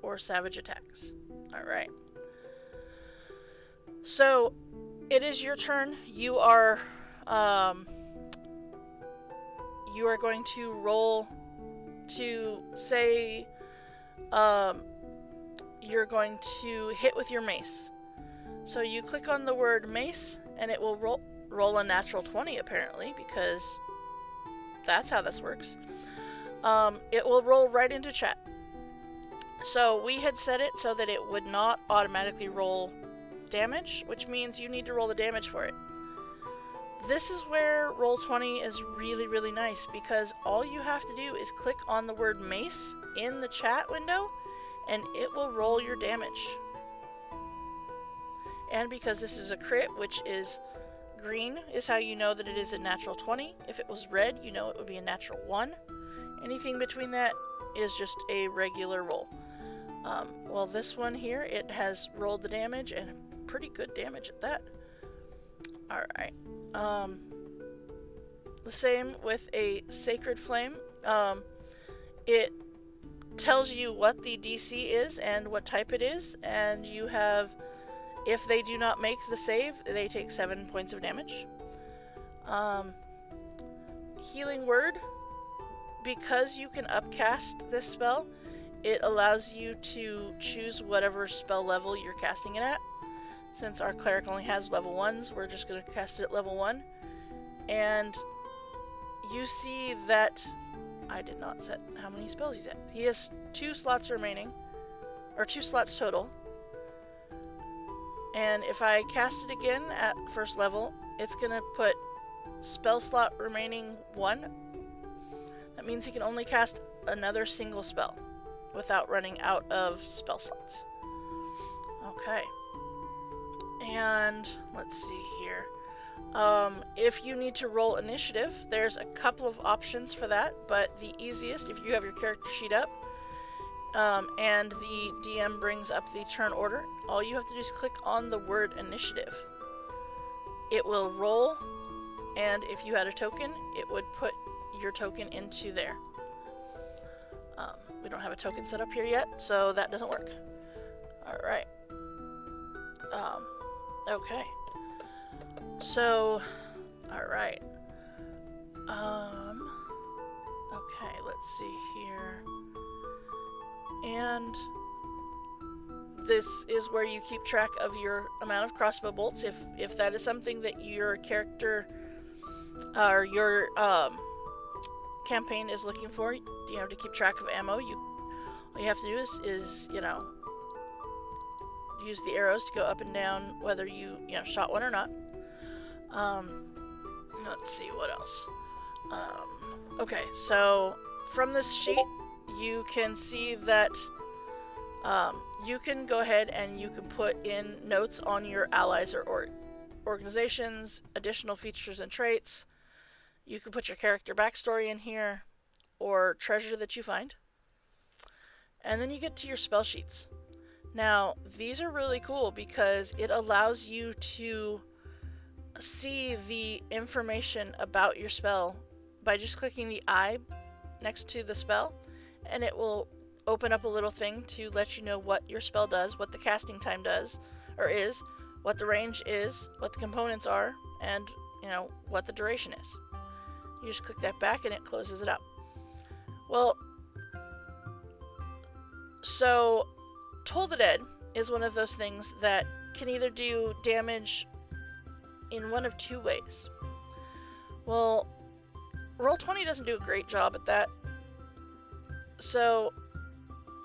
or savage attacks. Alright. So, it is your turn. You are going to roll to say you're going to hit with your mace. So you click on the word mace, and it will roll a natural 20 apparently, because that's how this works. It will roll right into chat. So we had set it so that it would not automatically roll damage, which means you need to roll the damage for it. This is where Roll20 is really, really nice, because all you have to do is click on the word mace in the chat window, and it will roll your damage. And because this is a crit, which is green, is how you know that it is a natural 20. If it was red, you know it would be a natural 1. Anything between that is just a regular roll. Well, this one here, it has rolled the damage, and pretty good damage at that. Alright. The same with a Sacred Flame. It tells you what the DC is and what type it is, and you have, if they do not make the save, they take 7 points of damage. Healing Word, because you can upcast this spell, it allows you to choose whatever spell level you're casting it at. Since our cleric only has level 1s, we're just going to cast it at level 1. And you see that I did not set how many spells he's at. He has 2 slots remaining, or 2 slots total. And if I cast it again at first level, it's going to put spell slot remaining 1. That means he can only cast another single spell without running out of spell slots. Okay. And let's see here. If you need to roll initiative, there's a couple of options for that, but the easiest, if you have your character sheet up, and the DM brings up the turn order, all you have to do is click on the word initiative. It will roll, and if you had a token, it would put your token into there. We don't have a token set up here yet, so that doesn't work. Alright. Okay. So, alright. Okay, let's see here. And this is where you keep track of your amount of crossbow bolts. If that is something that your character your campaign is looking for, to keep track of ammo. All you have to do is use the arrows to go up and down whether you shot one or not. Let's see what else. Okay, so from this sheet you can see that you can go ahead and you can put in notes on your allies or organizations, additional features and traits. You can put your character backstory in here or treasure that you find. And then you get to your spell sheets. Now, these are really cool because it allows you to see the information about your spell by just clicking the eye next to the spell, and it will open up a little thing to let you know what your spell does, what the casting time does, or is, what the range is, what the components are, and, what the duration is. You just click that back and it closes it out. Well, so Toll the Dead is one of those things that can either do damage in one of two ways. Well, Roll20 doesn't do a great job at that. So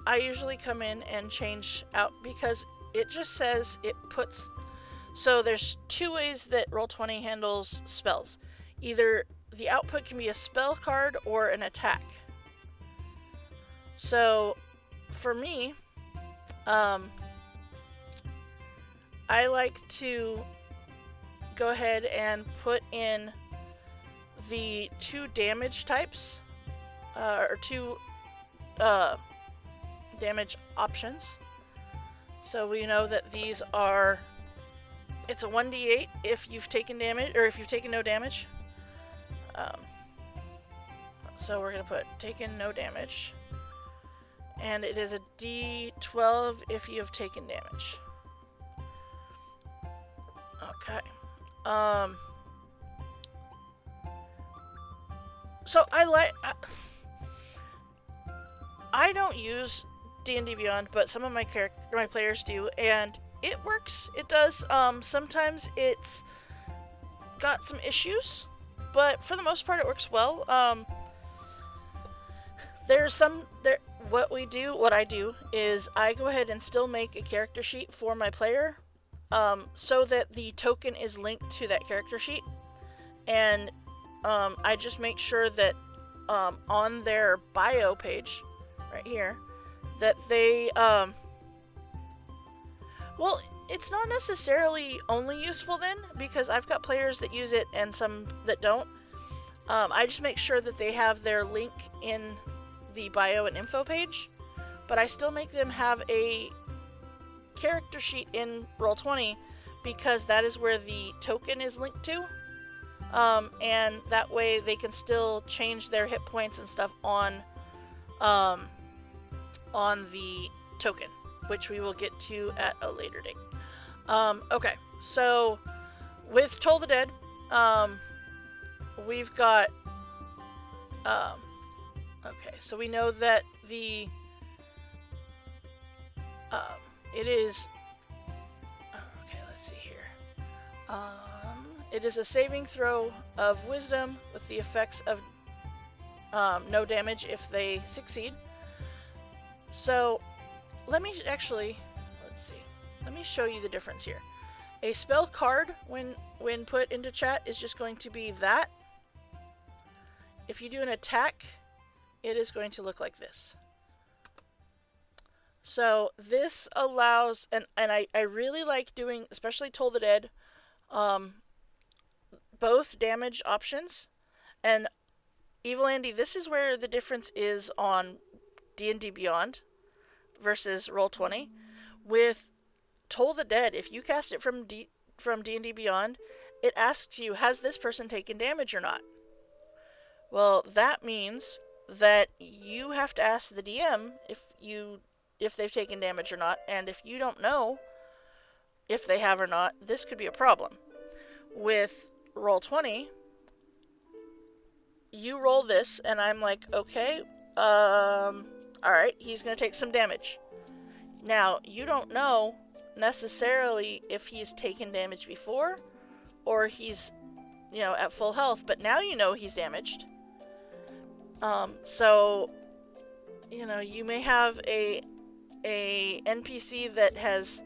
I usually come in and change out because it just says it puts... So there's two ways that Roll20 handles spells. Either the output can be a spell card or an attack. So for me, I like to go ahead and put in the two damage types, or two damage options. So we know that these are, it's a 1d8 if you've taken damage, or if you've taken no damage. So we're going to put taken no damage. And it is a d12 if you have taken damage. Okay. So I don't use D&D Beyond, but some of my players do, and it works. It does. Sometimes it's got some issues, but for the most part, it works well. What I do is I go ahead and still make a character sheet for my player, so that the token is linked to that character sheet, and I just make sure that on their bio page, right here, that they, well, it's not necessarily only useful then, because I've got players that use it and some that don't. I just make sure that they have their link in the bio and info page, but I still make them have a character sheet in Roll20 because that is where the token is linked to, and that way they can still change their hit points and stuff on the token, which we will get to at a later date. Okay, so with Toll the Dead, we've got okay, so we know that the it is, okay, let's see here. It is a saving throw of wisdom with the effects of no damage if they succeed. So let me show you the difference here. A spell card, when put into chat, is just going to be that. If you do an attack, it is going to look like this. So this allows, and I really like doing, especially Toll the Dead, both damage options. And Evil Andy, this is where the difference is on D&D Beyond versus Roll20. With Toll the Dead, if you cast it from D&D Beyond, it asks you, has this person taken damage or not? Well, that means that you have to ask the DM if they've taken damage or not, and if you don't know if they have or not, this could be a problem. With Roll20, you roll this, and I'm like, okay, alright, he's going to take some damage. Now, you don't know necessarily if he's taken damage before, or he's at full health, but now you know he's damaged. So, you may have a NPC that has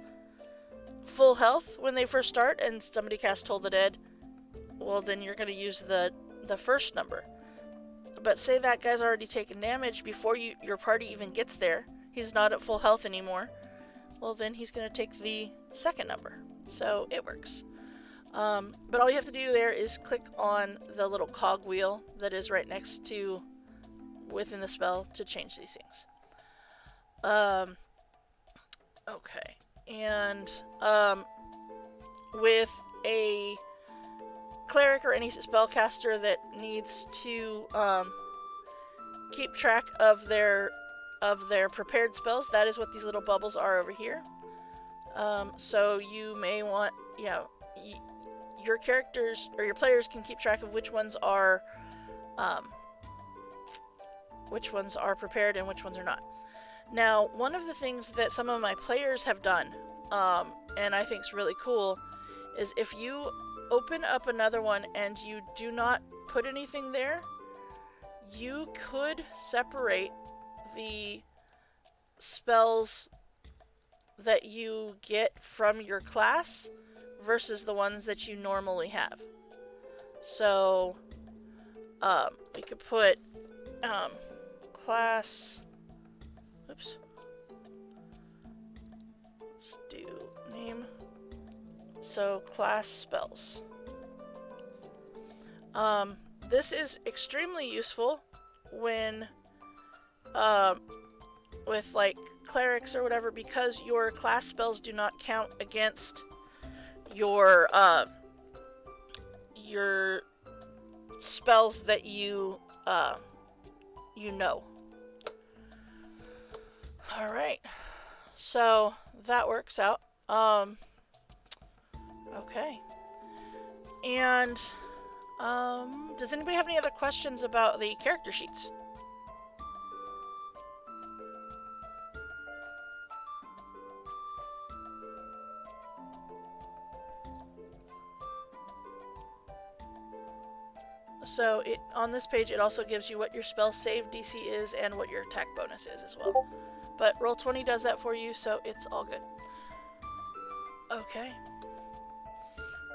full health when they first start and somebody casts Toll the Dead. Well, then you're going to use the first number. But say that guy's already taken damage before your party even gets there. He's not at full health anymore. Well, then he's going to take the second number. So it works. But all you have to do there is click on the little cog wheel that is right next to within the spell to change these things. Okay. And with a cleric or any spellcaster that needs to keep track of their prepared spells, that is what these little bubbles are over here. So you may want, your characters or your players can keep track of which ones are prepared and which ones are not. Now, one of the things that some of my players have done, and I think is really cool, is if you open up another one and you do not put anything there, you could separate the spells that you get from your class versus the ones that you normally have. So, we could put class. Oops. Let's do name. So, class spells. This is extremely useful when with like clerics or whatever, because your class spells do not count against your spells that you know. Alright. So that works out. Okay. And does anybody have any other questions about the character sheets? So on this page, it also gives you what your spell save DC is and what your attack bonus is as well. But Roll20 does that for you, so it's all good. Okay.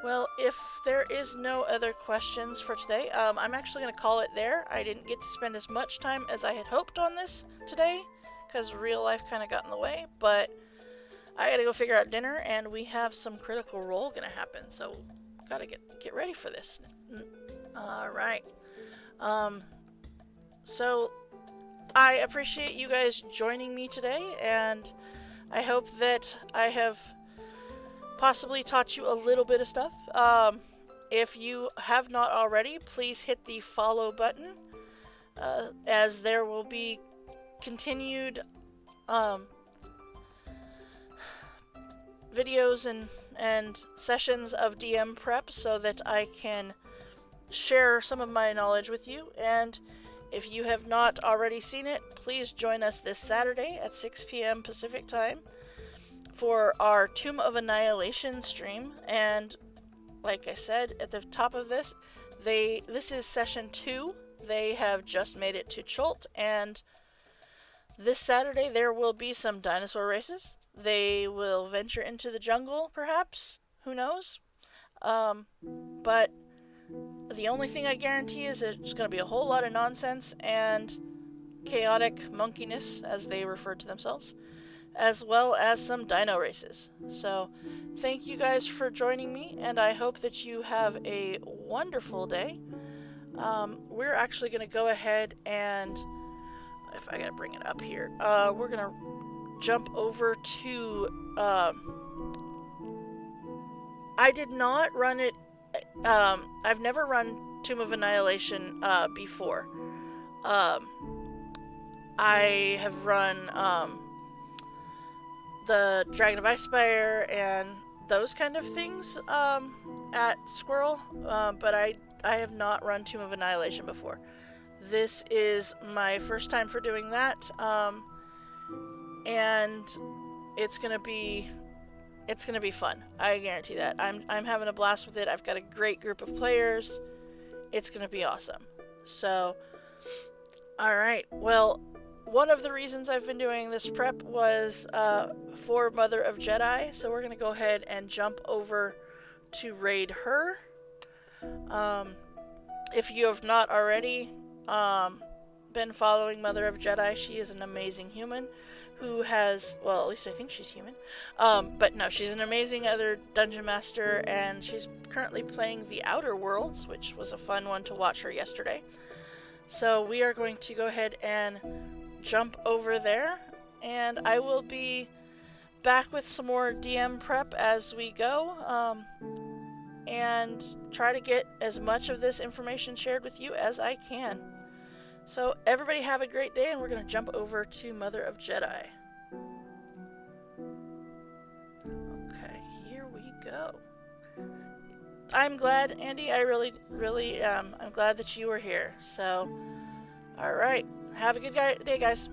Well, if there is no other questions for today, I'm actually going to call it there. I didn't get to spend as much time as I had hoped on this today, because real life kind of got in the way, but I gotta go figure out dinner, and we have some Critical Role gonna happen, so gotta get ready for this. Alright. So I appreciate you guys joining me today, and I hope that I have possibly taught you a little bit of stuff. If you have not already, please hit the follow button, as there will be continued videos and sessions of DM prep so that I can share some of my knowledge with you. And if you have not already seen it, please join us this Saturday at 6 p.m. Pacific time for our Tomb of Annihilation stream. And like I said at the top of this, this is session 2. They have just made it to Chult, and this Saturday there will be some dinosaur races. They will venture into the jungle, perhaps. Who knows? But the only thing I guarantee is there's going to be a whole lot of nonsense and chaotic monkeyness, as they refer to themselves, as well as some dino races. So, thank you guys for joining me, and I hope that you have a wonderful day. We're actually going to go ahead and, if I gotta bring it up here, we're going to jump over to, I did not run it, I've never run Tomb of Annihilation, before. I have run, the Dragon of Icespire and those kind of things, at Squirrel, but I have not run Tomb of Annihilation before. This is my first time for doing that, and it's gonna be It's gonna be fun. I guarantee that. I'm having a blast with it. I've got a great group of players. It's gonna be awesome. So, all right. Well, one of the reasons I've been doing this prep was for Mother of Jedi. So we're gonna go ahead and jump over to raid her. If you have not already been following Mother of Jedi, she is an amazing human who has, well, at least I think she's human. But no, she's an amazing other dungeon master, and she's currently playing The Outer Worlds, which was a fun one to watch her yesterday. So we are going to go ahead and jump over there, and I will be back with some more DM prep as we go, and try to get as much of this information shared with you as I can. So everybody have a great day, and we're going to jump over to Mother of Jedi. Okay, here we go. I'm glad, Andy, I really, I'm glad that you were here. So, alright, have a good day, guys.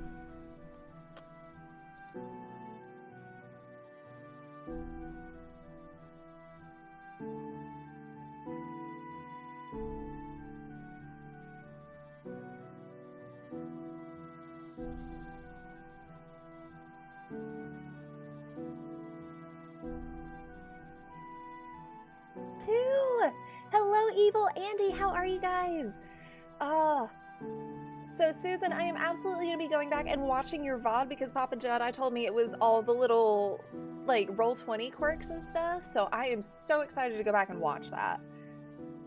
Hello, Evil Andy. How are you guys? So Susan, I am absolutely going to be going back and watching your VOD because Papa Jedi told me it was all the little, like, Roll20 quirks and stuff. So I am so excited to go back and watch that.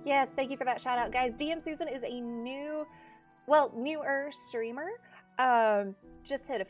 Yes, thank you for that shout out, guys. DM Susan is a newer streamer. Just hit a